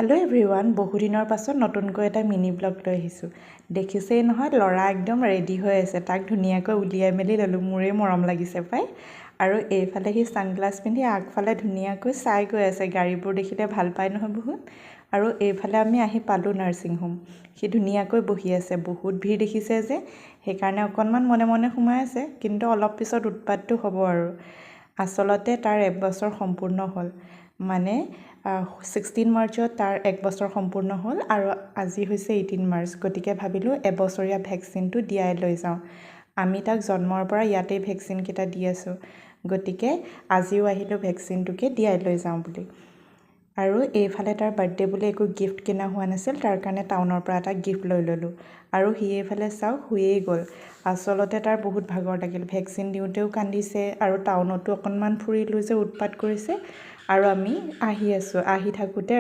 Hello' everyone, বহুদিনৰ পাছত নতুনকৈ এটা মিনি ব্লগ লৈ আহিছোঁ। দেখিছেই নহয়, ল'ৰা একদম ৰেডি হৈ আছে। তাক ধুনীয়াকৈ উলিয়াই মেলি ল'লোঁ, মোৰেই মৰম লাগিছে পাই। আৰু এইফালে সি ছানগ্লাছ পিন্ধি আগফালে ধুনীয়াকৈ চাই গৈ আছে। গাড়ীবোৰ দেখিলে ভাল পায় নহয় বহুত। আৰু এইফালে আমি আহি পালোঁ নাৰ্ছিং হোম। সি ধুনীয়াকৈ বহি আছে। বহুত ভিৰ দেখিছে যে, সেইকাৰণে অকণমান মনে মনে সোমাই আছে। কিন্তু অলপ পিছত উৎপাতটো হ'ব আৰু। আচলতে তাৰ 1 বছৰ সম্পূৰ্ণ হ'ল। মানে 16 মাৰ্চত তাৰ 1 বছৰ সম্পূৰ্ণ হ'ল আৰু আজি হৈছে 18 মাৰ্চ। গতিকে ভাবিলোঁ এবছৰীয়া ভেকচিনটো দিয়াই লৈ যাওঁ। আমি তাক জন্মৰ পৰা ইয়াতেই ভেকচিনকেইটা দি আছোঁ। গতিকে আজিও আহিলোঁ ভেকচিনটোকে দিয়াই লৈ যাওঁ বুলি। আৰু এইফালে তাৰ বাৰ্থডে বুলি একো গিফ্ট কিনা হোৱা নাছিল, তাৰ কাৰণে টাউনৰ পৰা এটা গিফ্ট লৈ ল'লোঁ। আৰু সি এইফালে চাওক শুয়েই গ'ল। আচলতে তাৰ বহুত ভাগৰ লাগিল। ভেকচিন দিওঁতেও কান্দিছে আৰু টাউনতো অকণমান ফুৰিলোঁ যে উৎপাত কৰিছে। আৰু আমি আহি থাকোঁতে